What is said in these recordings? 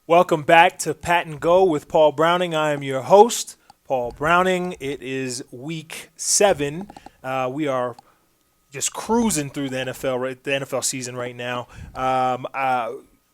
Welcome back to Pat and Go with Paul Browning. I am your host, Paul Browning. It is week 7. We are just cruising through the NFL season right now.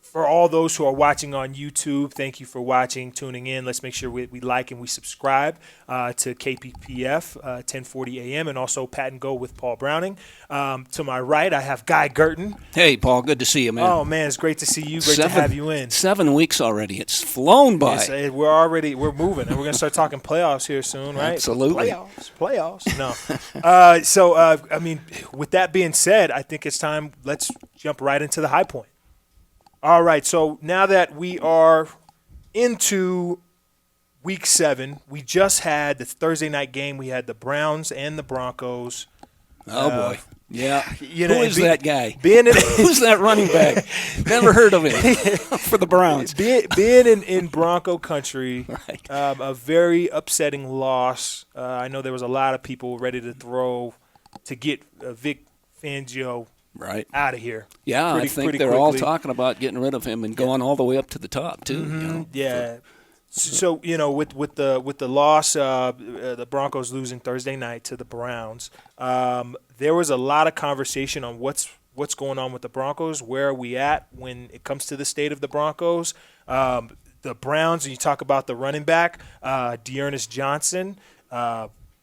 For all those who are watching on YouTube, thank you for watching, tuning in. Let's make sure we like and we subscribe to KPPF 1040 AM and also Pat and Go with Paul Browning. To my right, I have Guy Gurton. Hey, Paul. Good to see you, man. Oh, man, it's great to see you. Great to have you in. 7 weeks already. It's flown by. Yes, we're moving, and we're going to start talking playoffs here soon, right? Absolutely. Playoffs. No. With that being said, I think it's time. Let's jump right into the high point. All right, so now that we are into week 7, we just had the Thursday night game. We had the Browns and the Broncos. Oh, boy. Yeah. Who is that guy? Who's that running back? Never heard of him for the Browns. Being in Bronco country, Right. A very upsetting loss. I know there was a lot of people ready to throw to get Vic Fangio out of here. Yeah, I think they're all talking about getting rid of him and going all the way up to the top, too. Mm-hmm. Yeah. So, with the loss, the Broncos losing Thursday night to the Browns, there was a lot of conversation on what's going on with the Broncos. Where are we at when it comes to the state of the Broncos? The Browns, and you talk about the running back, Dearness Johnson,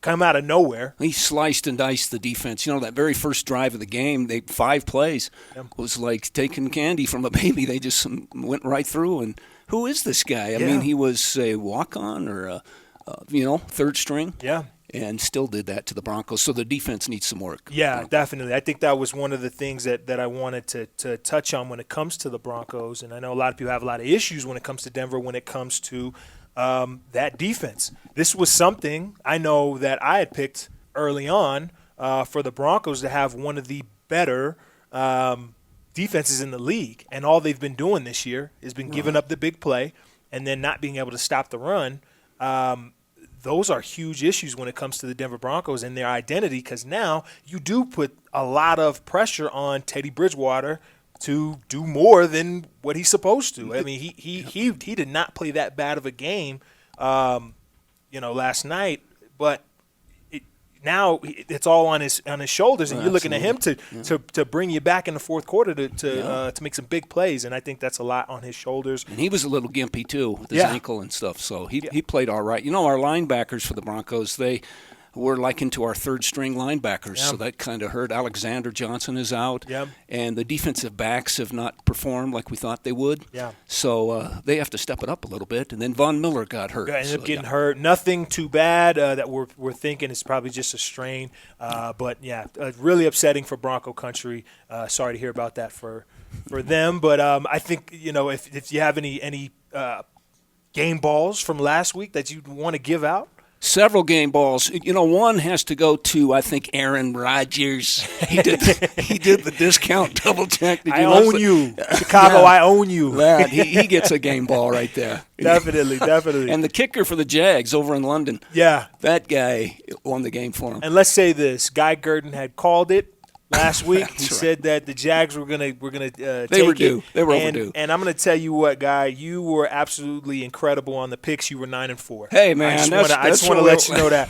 come out of nowhere. He sliced and diced the defense. That very first drive of the game, 5 plays, was like taking candy from a baby. They just went right through. And who is this guy? I mean, he was a walk-on or third string. Yeah. And still did that to the Broncos. So the defense needs some work. Yeah, definitely. I think that was one of the things that I wanted to touch on when it comes to the Broncos. And I know a lot of people have a lot of issues when it comes to Denver, when it comes to that defense. This was something I know that I had picked early on for the Broncos to have one of the better defenses in the league. And all they've been doing this year has been giving up the big play and then not being able to stop the run. Those are huge issues when it comes to the Denver Broncos and their identity, because now you do put a lot of pressure on Teddy Bridgewater to do more than what he's supposed to. I mean, he did not play that bad of a game, last night. But now it's all on his shoulders, and you're looking at him to bring you back in the fourth quarter to make some big plays. And I think that's a lot on his shoulders. And he was a little gimpy too with his ankle and stuff. So he played all right. Our linebackers for the Broncos, we're like into our third-string linebackers, so that kind of hurt. Alexander Johnson is out, and the defensive backs have not performed like we thought they would. Yeah. So they have to step it up a little bit. And then Von Miller got hurt. Ended up getting hurt. Nothing too bad that we're thinking it's probably just a strain. But, really upsetting for Bronco country. Sorry to hear about that for them. But I think, if you have any game balls from last week that you want to give out. Several game balls. One has to go to, I think, Aaron Rodgers. He did the discount double check. I own you. Chicago, I own you. That, he gets a game ball right there. Definitely. And the kicker for the Jags over in London. Yeah. That guy won the game for him. And let's say this. Guy Gurton had called it last week. He said that the Jags were gonna take it. They were due. They were overdue. And I'm gonna tell you what, Guy, you were absolutely incredible on the picks. You were 9-4. Hey man, I just want to let you know that.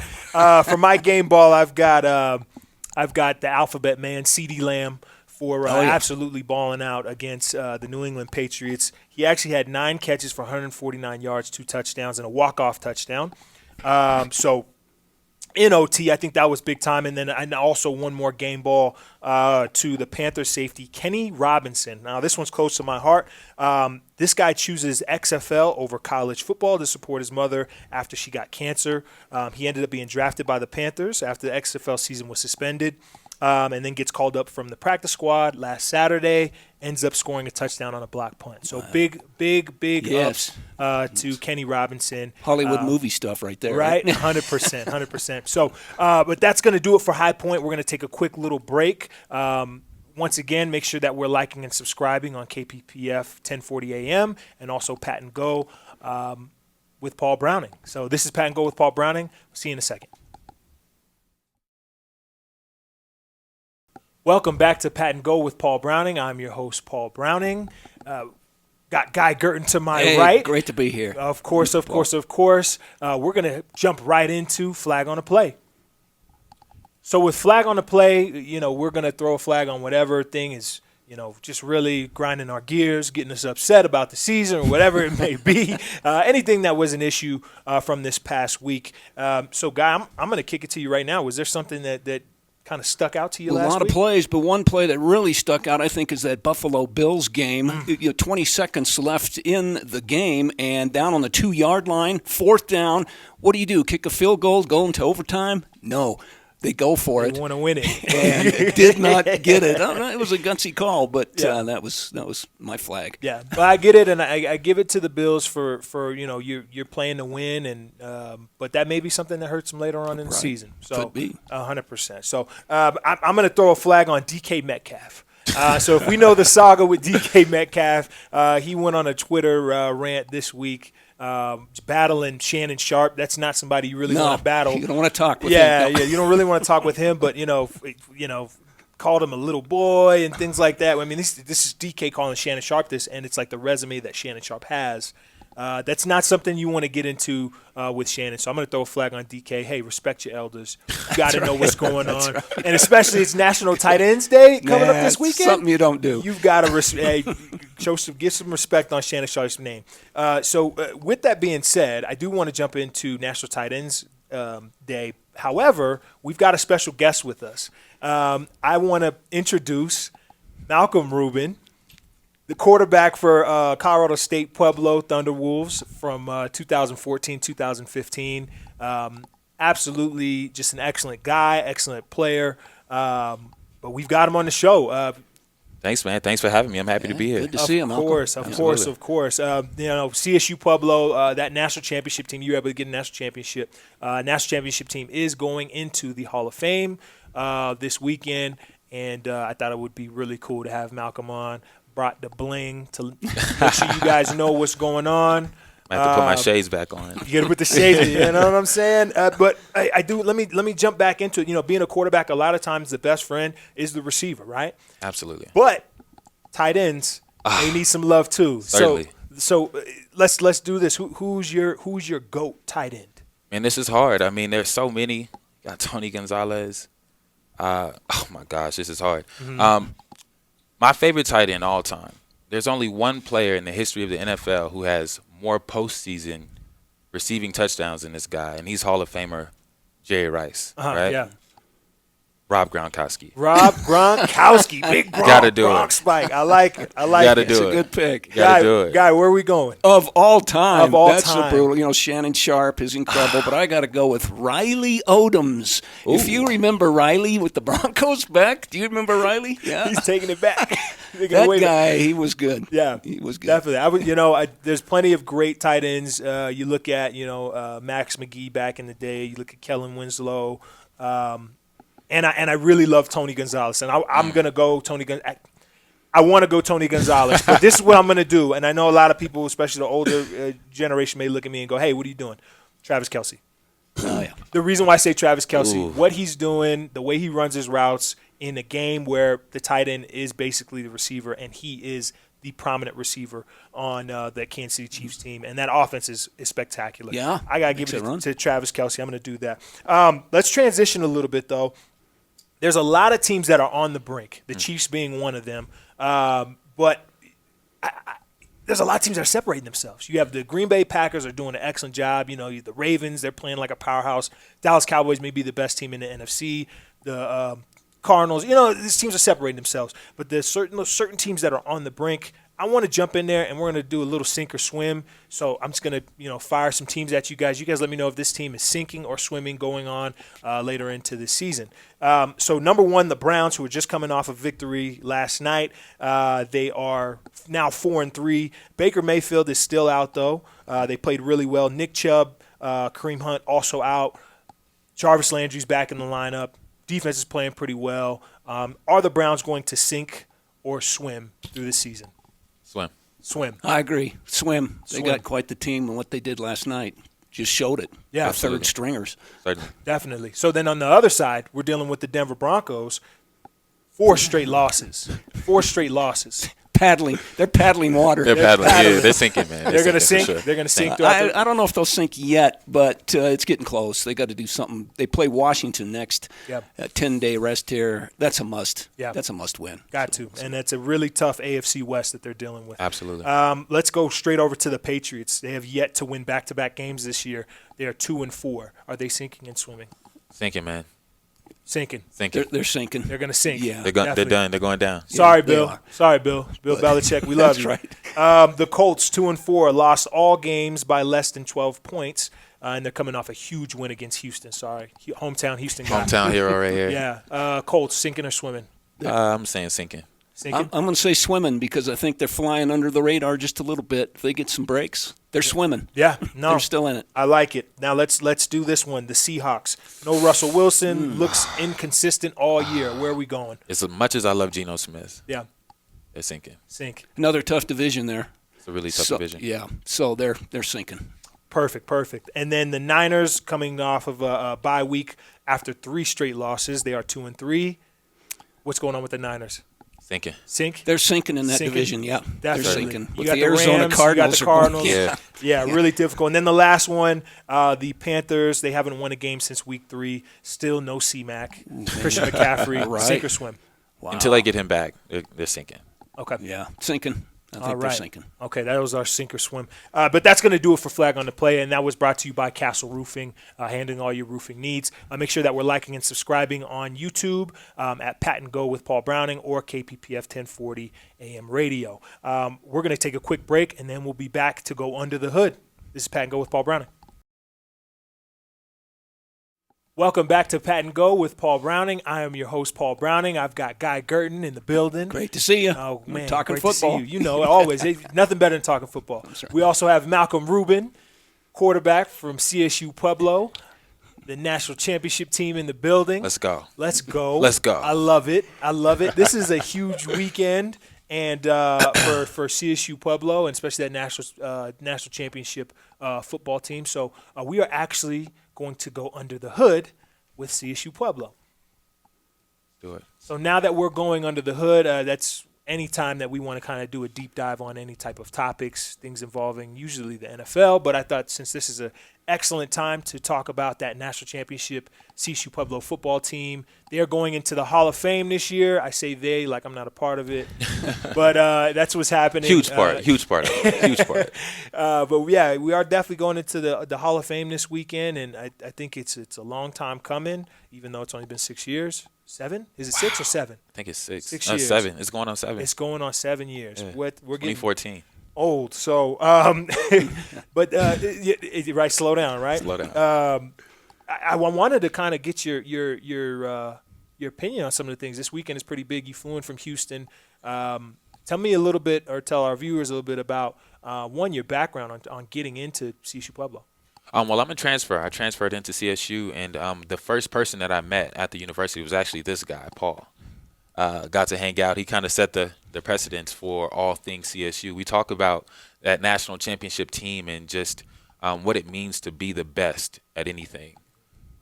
For my game ball, I've got the Alphabet Man, CeeDee Lamb, for absolutely balling out against the New England Patriots. He actually had 9 catches for 149 yards, 2 touchdowns, and a walk-off touchdown. So in OT, I think that was big time. And then also one more game ball to the Panthers safety, Kenny Robinson. Now, this one's close to my heart. This guy chooses XFL over college football to support his mother after she got cancer. He ended up being drafted by the Panthers after the XFL season was suspended. And then gets called up from the practice squad last Saturday, ends up scoring a touchdown on a block punt. So big ups to Kenny Robinson. Hollywood movie stuff right there. Right? 100%. So, but that's going to do it for High Point. We're going to take a quick little break. Once again, make sure that we're liking and subscribing on KPPF 1040 AM and also Pat and Go with Paul Browning. So this is Pat and Go with Paul Browning. See you in a second. Welcome back to Pat and Go with Paul Browning. I'm your host, Paul Browning. Got Guy Gurton to my right. Great to be here. Of course. We're going to jump right into Flag on the Play. So with Flag on the Play, we're going to throw a flag on whatever thing is, just really grinding our gears, getting us upset about the season or whatever it may be. Anything that was an issue from this past week. So, Guy, I'm going to kick it to you right now. Was there something that kind of stuck out to you last week? A lot of plays, but one play that really stuck out, I think, is that Buffalo Bills game. 20 seconds left in the game, and down on the 2-yard line, 4th down. What do? Kick a field goal, go into overtime? No. They go for it. They want to win it. And did not get it. It was a gutsy call, but that was my flag. Yeah, but I get it, and I give it to the Bills for you're playing to win, and but that may be something that hurts them later on in the season. So could be 100%. So I'm going to throw a flag on DK Metcalf. So if we know the saga with DK Metcalf, he went on a Twitter rant this week. Battling Shannon Sharp. That's not somebody you really want to battle. You don't want to talk with him. Yeah, you don't really want to talk with him, but called him a little boy and things like that. I mean, this is DK calling Shannon Sharp this, and it's like the resume that Shannon Sharp has. That's not something you want to get into with Shannon. So I'm going to throw a flag on DK. Hey, respect your elders. You got to know what's going on. Right. And especially it's National Tight Ends Day coming up this weekend. Something you don't do. You've got to give some respect on Shannon Sharp's name. So with that being said, I do want to jump into National Tight Ends Day. However, we've got a special guest with us. I want to introduce Malcolm Ruben, the quarterback for Colorado State Pueblo Thunderwolves from 2014-2015. Absolutely just an excellent guy, excellent player. But we've got him on the show. Thanks, man. Thanks for having me. I'm happy to be here. Good to see him, Malcolm. Of course. CSU Pueblo, that national championship team, you were able to get a national championship. National championship team is going into the Hall of Fame this weekend, and I thought it would be really cool to have Malcolm on. Brought the bling to make sure you guys know what's going on. I have to put my shades back on. You get it with the shades, you know what I'm saying? But I do. Let me jump back into it. Being a quarterback, a lot of times the best friend is the receiver, right? Absolutely. But tight ends, they need some love too. Certainly. So let's do this. Who's your GOAT tight end? Man, this is hard. I mean, there's so many. Got Tony Gonzalez. Oh my gosh, this is hard. Mm-hmm. My favorite tight end all time. There's only one player in the history of the NFL who has more postseason receiving touchdowns than this guy, and he's Hall of Famer Jerry Rice, right? Yeah. Rob Gronkowski. Big Gronk. Gotta do Gronk it. Spike. I like it. Gotta It's do a it. good pick. Gotta do it. Guy, where are we going? Of all time. That's time. so brutal. Shannon Sharp is incredible, but I got to go with Riley Odoms. Ooh. If you remember Riley with the Broncos back, do you remember Riley? Yeah. He's taking it back. That guy, he was good. Yeah, he was good. Definitely. There's plenty of great tight ends. You look at, Max McGee back in the day. You look at Kellen Winslow. And I really love Tony Gonzalez, and I'm gonna go Tony. I want to go Tony Gonzalez, but this is what I'm gonna do. And I know a lot of people, especially the older generation, may look at me and go, "Hey, what are you doing?" Travis Kelce. Oh yeah. The reason why I say Travis Kelce, Ooh. what he's doing, the way he runs his routes in a game where the tight end is basically the receiver, and he is the prominent receiver on that Kansas City Chiefs team, and that offense is spectacular. Yeah, I gotta give it to Travis Kelce. I'm gonna do that. Let's transition a little bit though. There's a lot of teams that are on the brink, the Chiefs being one of them. But there's a lot of teams that are separating themselves. You have the Green Bay Packers are doing an excellent job. The Ravens, they're playing like a powerhouse. Dallas Cowboys may be the best team in the NFC. The Cardinals, these teams are separating themselves. But there's certain teams that are on the brink. I want to jump in there, and we're going to do a little sink or swim. So I'm just going to, fire some teams at you guys. You guys let me know if this team is sinking or swimming going on later into the season. So number one, the Browns, who were just coming off a victory last night. They are now 4-3. Baker Mayfield is still out, though. They played really well. Nick Chubb, Kareem Hunt also out. Jarvis Landry's back in the lineup. Defense is playing pretty well. Are the Browns going to sink or swim through this season? Swim. I agree. Swim. They got quite the team, and what they did last night just showed it. Yeah, third stringers. Certainly. Definitely. So then on the other side, we're dealing with the Denver Broncos. 4 straight losses. paddling. They're paddling water. They're paddling. Yeah, they're sinking, man. They're going to sink. Sure. They're going to sink. I don't know if they'll sink yet, but it's getting close. They got to do something. They play Washington next. Yep. 10-day rest here. That's a must. Yeah. That's a must win. Got to. And it's a really tough AFC West that they're dealing with. Absolutely. Let's go straight over to the Patriots. They have yet to win back-to-back games this year. They are 2-4. Are they sinking and swimming? Sinking, man. Sinking. They're sinking. They're going to sink. Yeah. They're done. They're going down. Sorry, they Bill. are. Sorry, Bill. Bill Belichick, we love That's you. right. The Colts, 2-4, lost all games by less than 12 points, and they're coming off a huge win against Houston. Sorry. Hometown Houston guy. Hometown hero right here. Yeah. Colts, sinking or swimming? I'm saying sinking. Sinking? I'm going to say swimming because I think they're flying under the radar just a little bit. If they get some breaks, they're swimming. Yeah, no. They're still in it. I like it. Now let's do this one. The Seahawks. No Russell Wilson. Looks inconsistent all year. Where are we going? As much as I love Geno Smith, Yeah, they're sinking. sink. Another tough division there. It's a really tough division. Yeah, so they're sinking. Perfect. And then the Niners coming off of a bye week after 3 straight losses. They are 2-3. What's going on with the Niners? Sinking. Sink? They're sinking in that Sinking. division, yeah. Definitely. They're sinking. You With got the the Arizona Rams, Cardinals. you got the Cardinals. Yeah. Yeah, really difficult. And then the last one, the Panthers, they haven't won a game since week 3. Still no C-Mac. Christian McCaffrey, Right. sink or swim? Wow. Until they get him back, they're sinking. Okay. Yeah, sinking. I think they're sinking. Okay, that was our sink or swim. But that's going to do it for Flag on the Play, and that was brought to you by Castle Roofing, handling all your roofing needs. Make sure that we're liking and subscribing on YouTube at Pat and Go with Paul Browning or KPPF 1040 AM Radio. We're going to take a quick break, and then we'll be back to go under the hood. This is Pat and Go with Paul Browning. Welcome back to Pat and Go with Paul Browning. I am your host, Paul Browning. I've got Guy Gurton in the building. Great to see you. Oh, man. Talking great football. To see you. You know, always. Nothing better than talking football. We also have Malcolm Ruben, quarterback from CSU Pueblo, the national championship team in the building. Let's go. Let's go. Let's go. I love it. This is a huge weekend and for CSU Pueblo, and especially that national championship football team. So we are actually going to go under the hood with CSU Pueblo. Do it. So now that we're going under the hood, that's any time that we want to kind of do a deep dive on any type of topics, things involving usually the NFL. But I thought since this is an excellent time to talk about that national championship CSU Pueblo football team, they're going into the Hall of Fame this year. I say they like I'm not a part of it, but that's what's happening. Huge part of it. But yeah, we are definitely going into the Hall of Fame this weekend, and I think it's a long time coming, even though it's only been 6 years. 7? Is it 6 or 7? I think it's 6. 6 years. 7. It's going on 7. It's going on 7 years. Yeah. We're getting 2014. old. So, but right, slow down, right? Slow down. I wanted to kind of get your opinion on some of the things. This weekend is pretty big. You flew in from Houston. Tell me a little bit, or tell our viewers a little bit about your background on getting into CSU Pueblo. Well, I'm a transfer. I transferred into CSU, and the first person that I met at the university was actually this guy, Paul. Got to hang out. He kind of set the precedence for all things CSU. We talk about that national championship team and just what it means to be the best at anything.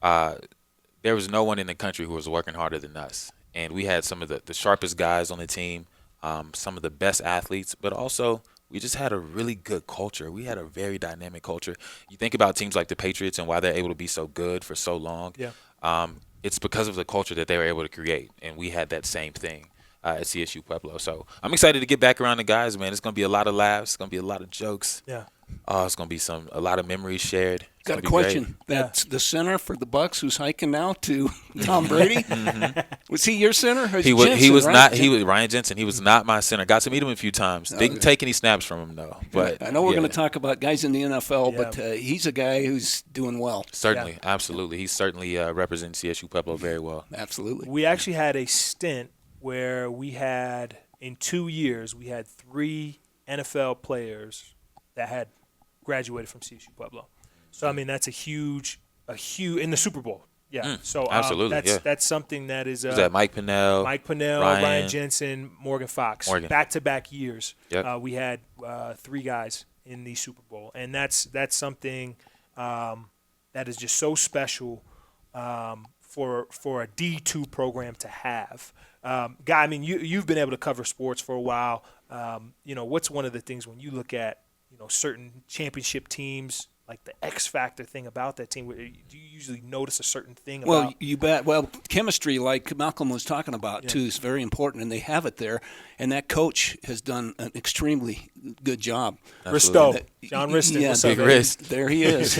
There was no one in the country who was working harder than us, and we had some of the sharpest guys on the team, some of the best athletes, but also we just had a really good culture. We had a very dynamic culture. You think about teams like the Patriots and why they're able to be so good for so long. Yeah. It's because of the culture that they were able to create, and we had that same thing at CSU Pueblo. So I'm excited to get back around the guys, man. It's going to be a lot of laughs. It's going to be a lot of jokes. Yeah. It's going to be a lot of memories shared. It's Got a gonna be question. great. That's the center for the Bucks who's hiking now to Tom Brady. Mm-hmm. Was he your center? He was right? not. He was Ryan Jensen. He was not my center. Got to meet him a few times. Didn't take any snaps from him though. But I know we're going to talk about guys in the NFL, Yeah. but he's a guy who's doing well. Certainly, absolutely. He's certainly representing CSU Pueblo very well. Absolutely. We actually had a stint where we had, in 2 years, we had 3 NFL players that had graduated from CSU Pueblo. So, I mean, that's a huge in the Super Bowl. Yeah. So absolutely, that's something that is Was that Mike Pinnell, Ryan Jensen, Morgan Fox. Morgan. Back-to-back years. Yep. We had 3 guys in the Super Bowl. And that's something that is just so special for a D2 program to have. Guy, I mean, you've been able to cover sports for a while. What's one of the things when you look at certain championship teams, like the X factor thing about that team? Do you usually notice a certain thing about? Well, you bet. Well, chemistry, like Malcolm was talking about, too, is very important, and they have it there. And that coach has done an extremely good job. Risto, John Riston. Yeah, Big Wrist. There he is.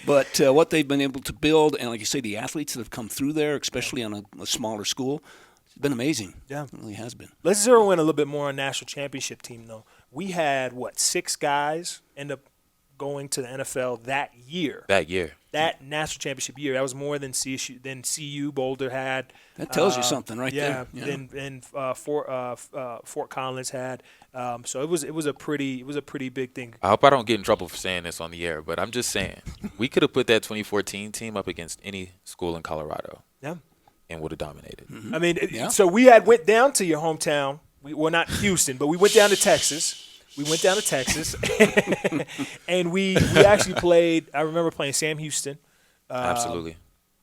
But what they've been able to build, and like you say, the athletes that have come through there, especially on a smaller school, it's been amazing. Yeah. It really has been. Let's zero in a little bit more on national championship team, though. We had, 6 guys end up going to the NFL that year. That national championship year. That was more than CU Boulder had. That tells you something right there. Yeah. Then Fort Collins had. So it was a pretty big thing. I hope I don't get in trouble for saying this on the air, but I'm just saying we could have put that 2014 team up against any school in Colorado. Yeah. And would have dominated. Mm-hmm. I mean, so we went down to your hometown. Well, not Houston, but we went down to Texas. And we actually played. I remember playing Sam Houston. Absolutely.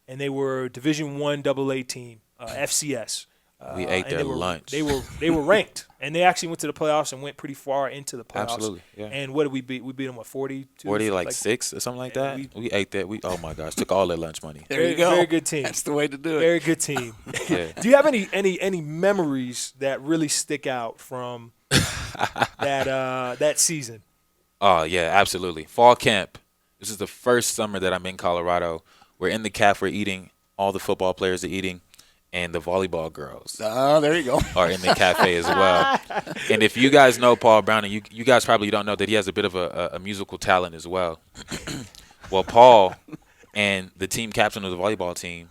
And they were Division I AA team, FCS. We ate their lunch. They were ranked, and they actually went to the playoffs and went pretty far into the playoffs. Absolutely, yeah. And what did we beat? We beat them with 42? 6 or something like that. We ate that. Oh my gosh, took all their lunch money. There you go. Very good team. That's the way to do it. Very good team. Yeah. Do you have any memories that really stick out from that season? Oh yeah, absolutely. Fall camp. This is the first summer that I'm in Colorado. We're in the caf. We're eating. All the football players are eating. And the volleyball girls there you go. are in the cafe as well. And if you guys know Paul Brown, and you guys probably don't know that he has a bit of a musical talent as well. Well, Paul and the team captain of the volleyball team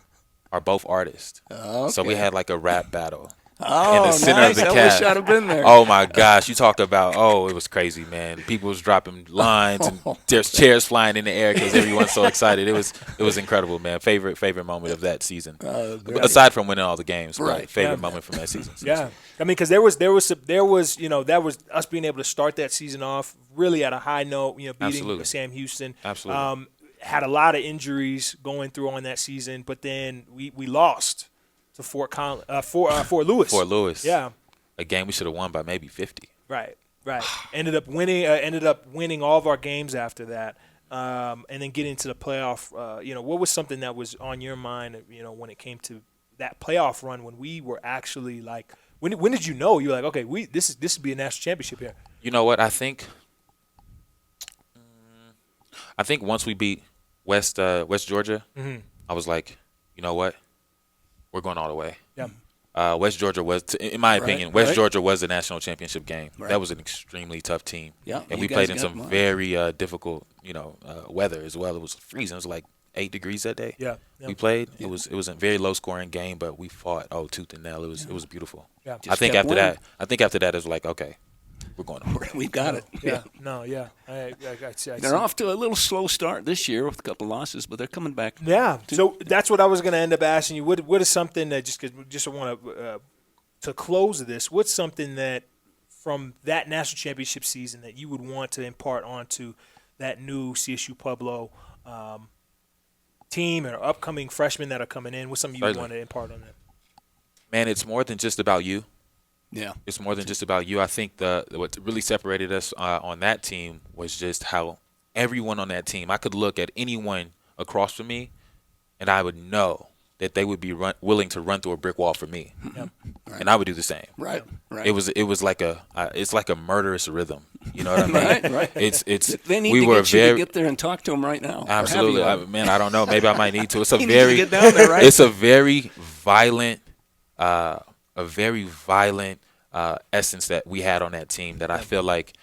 are both artists. Okay. So we had like a rap battle. Oh, in the center nice. of the I caf. wish I'd have been there. Oh my gosh, you talk about it was crazy, man. People was dropping lines and there's chairs flying in the air because everyone's so excited. It was incredible, man. Favorite moment of that season. Aside from winning all the games, right? Favorite moment from that season. Yeah, I mean, because there was that was us being able to start that season off really at a high note. Beating Absolutely. Sam Houston. Absolutely. Had a lot of injuries going through on that season, but then we lost to Fort Lewis. Fort Lewis. Yeah. A game we should have won by maybe 50. Right. Ended up winning all of our games after that, and then getting to the playoff. What was something that was on your mind? When it came to that playoff run, when we were actually like, when did you know you were like, okay, this would be a national championship here? You know what? I think once we beat West Georgia, Mm-hmm. I was like, you know what? We're going all the way. Yeah. West Georgia was, in my opinion, Georgia was the national championship game. Right. That was an extremely tough team. Yeah. And we played in some very difficult, weather as well. It was freezing. It was like 8 degrees that day. Yeah. We played. Yeah. It was a very low scoring game, but we fought tooth and nail. It was beautiful. Yeah. I think after that it was like, okay, we're going on. We've got it. Yeah. No, yeah. I they're off to a little slow start this year with a couple of losses, but they're coming back. Yeah. So that's what I was going to end up asking you. What is something that just want to close this? What's something that from that national championship season that you would want to impart onto that new CSU Pueblo team or upcoming freshmen that are coming in? What's something you would want to impart on that? Man, it's more than just about you. Yeah, it's more than just about you. I think what really separated us on that team was just how everyone on that team, I could look at anyone across from me, and I would know that they would be willing to run through a brick wall for me, Yep. Right. And I would do the same. Right. It was like it's like a murderous rhythm. You know what I mean? Right. It's. They need to get there and talk to them right now. Absolutely, I don't know. Maybe I might need to. It's a very. Get down there, right? It's a very violent. Essence that we had on that team that I feel like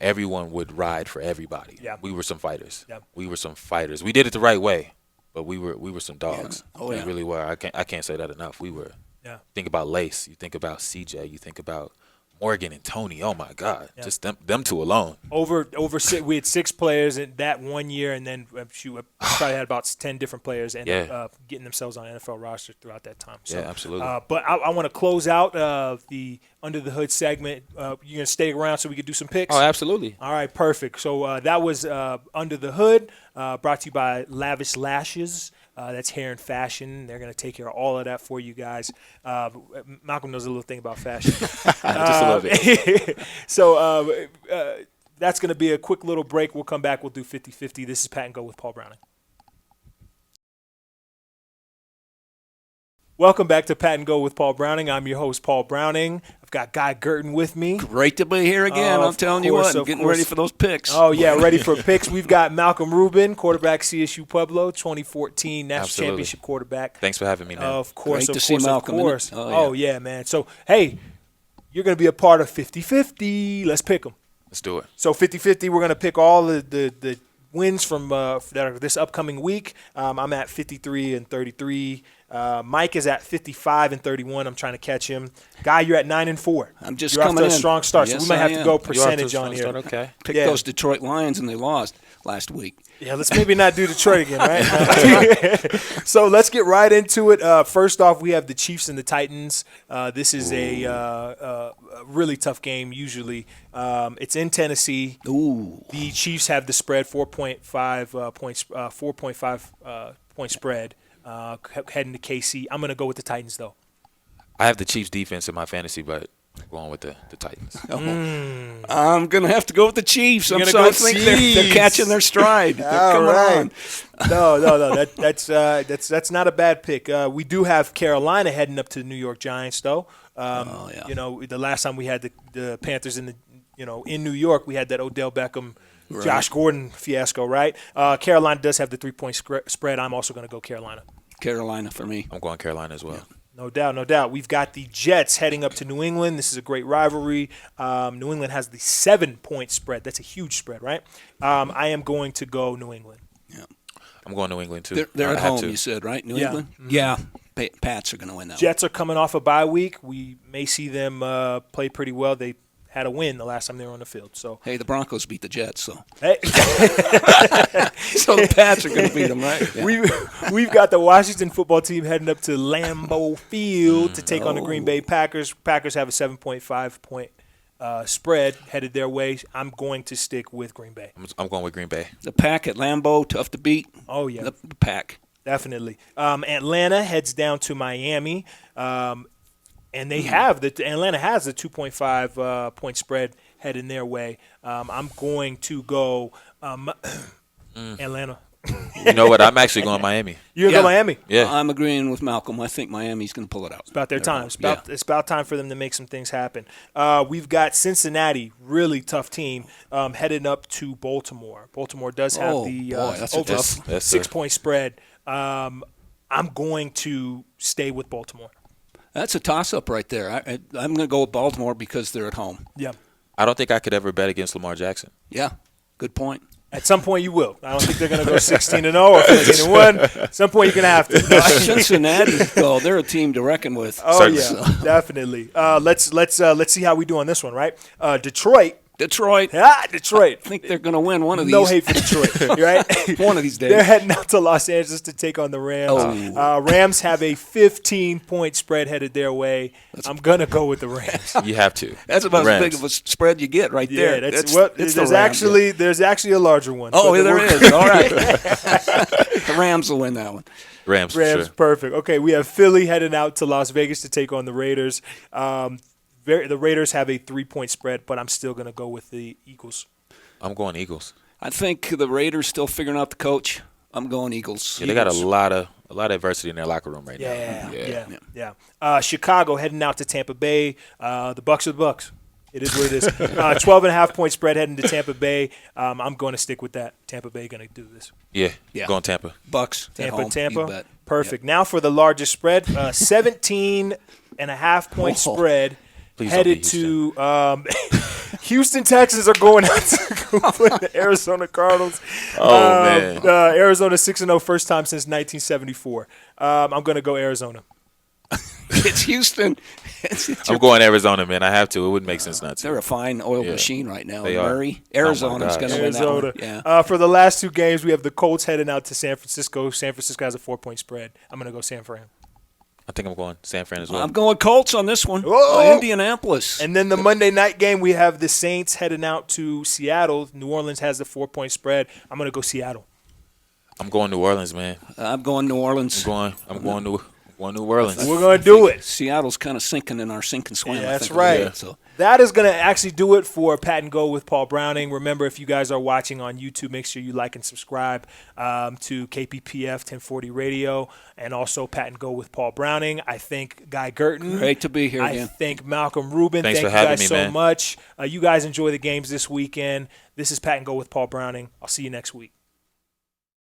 everyone would ride for everybody. Yeah. We were some fighters. Yeah. We were some fighters. We did it the right way, but we were some dogs. Yeah. Oh, we yeah. really were. I can't say that enough. We were. Yeah. Think about Lace. You think about CJ. You think about Morgan and Tony. Oh my God, just them two alone. We had 6 players in that 1 year, and then we probably had about 10 different players end up getting themselves on NFL roster throughout that time. So, yeah, absolutely. But I want to close out the Under the Hood segment. You're gonna stay around so we can do some picks? Oh, absolutely. All right, perfect. So that was Under the Hood, brought to you by Lavish Lashes. That's Hair and Fashion. They're going to take care of all of that for you guys. Malcolm knows a little thing about fashion. Just a little bit. So that's going to be a quick little break. We'll come back. We'll do 50-50. This is Pat and Go with Paul Browning. Welcome back to Pat and Go with Paul Browning. I'm your host, Paul Browning. I've got Guy Gurton with me. Great to be here again. I'm telling you what, I'm getting ready for those picks. Oh, yeah, ready for picks. We've got Malcolm Ruben, quarterback, CSU Pueblo, 2014 National Championship quarterback. Thanks for having me, man. Of course, Great to see Malcolm. Oh, yeah, man. So, hey, you're going to be a part of 50-50. Let's pick them. Let's do it. So 50-50, we're going to pick all the wins from that are this upcoming week. I'm at 53-33. Mike is at 55-31. I'm trying to catch him. Guy, you're at 9-4. I'm just you're coming off to in. a strong start, Yes, so we might have to go percentage on on here. Okay. Picked those Detroit Lions, and they lost last week. Yeah, let's maybe not do Detroit again, right? So let's get right into it. First off, we have the Chiefs and the Titans. This is a really tough game usually. It's in Tennessee. Ooh. The Chiefs have the spread, 4.5 points, 4.5 point spread heading to KC. I'm going to go with the Titans, though. I have the Chiefs defense in my fantasy, but I'm going with the Titans. I'm going to have to go with the Chiefs. I think Chiefs. they're catching their stride. They're coming on. No. That's not a bad pick. We do have Carolina heading up to the New York Giants, though. Yeah. You know, the last time we had the Panthers in New York, we had that Odell Beckham, Josh Gordon fiasco, right? Carolina does have the 3-point spread. I'm also going to go Carolina. Carolina for me. I'm going Carolina as well. Yeah. No doubt. We've got the Jets heading up to New England. This is a great rivalry. New England has the 7-point spread. That's a huge spread, right? I am going to go New England. Yeah. I'm going New England, too. They're at home, you said, right? New England? Mm-hmm. Yeah. Pats are going to win that Jets are coming off a bye week. We may see them play pretty well. They had a win the last time they were on the field. So Hey, the Broncos beat the Jets, so. Hey. So the Pats are going to beat them, right? Yeah. We've got the Washington football team heading up to Lambeau Field to take on the Green Bay Packers. Packers have a 7.5 point spread headed their way. I'm going to stick with Green Bay. I'm going with Green Bay. The Pack at Lambeau, tough to beat. Oh, yeah. The Pack. Definitely. Atlanta heads down to Miami. And they have Atlanta has a 2.5 point spread heading their way. I'm going to go Atlanta. You know what? I'm actually going Miami. You're going to go Miami? Yeah. I'm agreeing with Malcolm. I think Miami's going to pull it out. It's about their time. It's about time for them to make some things happen. We've got Cincinnati, really tough team, heading up to Baltimore. Baltimore does have that's over a 6-point spread. I'm going to stay with Baltimore. That's a toss-up right there. I'm going to go with Baltimore because they're at home. Yeah. I don't think I could ever bet against Lamar Jackson. Yeah, good point. At some point you will. I don't think they're going to go 16-0 or 15-1. At some point you're going to have to. Cincinnati, though, they're a team to reckon with. Oh, yeah, definitely. Let's see how we do on this one, right? Detroit. Detroit. I think they're going to win one of these. No hate for Detroit, right? One of these days. They're heading out to Los Angeles to take on the Rams. Rams have a 15-point spread headed their way. I'm going to go with the Rams. You have to. That's about as big of a spread you get right there. There's actually a larger one. Oh, yeah, there is. All right. The Rams will win that one. Rams, for sure. Perfect. Okay, we have Philly heading out to Las Vegas to take on the Raiders. The Raiders have a 3-point spread, but I'm still going to go with the Eagles. I'm going Eagles. I think the Raiders still figuring out the coach. I'm going Eagles. Yeah, they got a lot of adversity in their locker room right now. Yeah. Chicago heading out to Tampa Bay. The Bucs are the Bucs. It is what it is. 12.5-point spread heading to Tampa Bay. I'm going to stick with that. Tampa Bay going to do this. Yeah. Going Tampa. Bucs. Tampa. Perfect. Yep. Now for the largest spread, 17.5-point spread. Please headed to Houston Texans are going out to go play the Arizona Cardinals. Man. Arizona 6-0, first time since 1974. I'm going to go Arizona. It's Houston. I'm going Arizona, man. I have to. It wouldn't make sense not to. They're a fine oil machine right now. They Murray. Arizona's going to win that one. Yeah. For the last two games, we have the Colts heading out to San Francisco. San Francisco has a 4-point spread. I'm going to go San Fran. I think I'm going San Fran as well. I'm going Colts on this one. Indianapolis. And then the Monday night game, we have the Saints heading out to Seattle. New Orleans has the 4-point spread. I'm going to go Seattle. I'm going New Orleans, man. I'm going New Orleans. I'm going New Orleans. We're going to do it. Seattle's kind of sinking in our sink and swim. Yeah, I that's think, right. Yeah, so. That is going to actually do it for Pat and Go with Paul Browning. Remember, if you guys are watching on YouTube, make sure you like and subscribe to KPPF 1040 Radio and also Pat and Go with Paul Browning. I thank Guy Gurton. Great to be here again. I thank Malcolm Ruben. Thanks Thank for you having guys me, so man. much. You guys enjoy the games this weekend. This is Pat and Go with Paul Browning. I'll see you next week.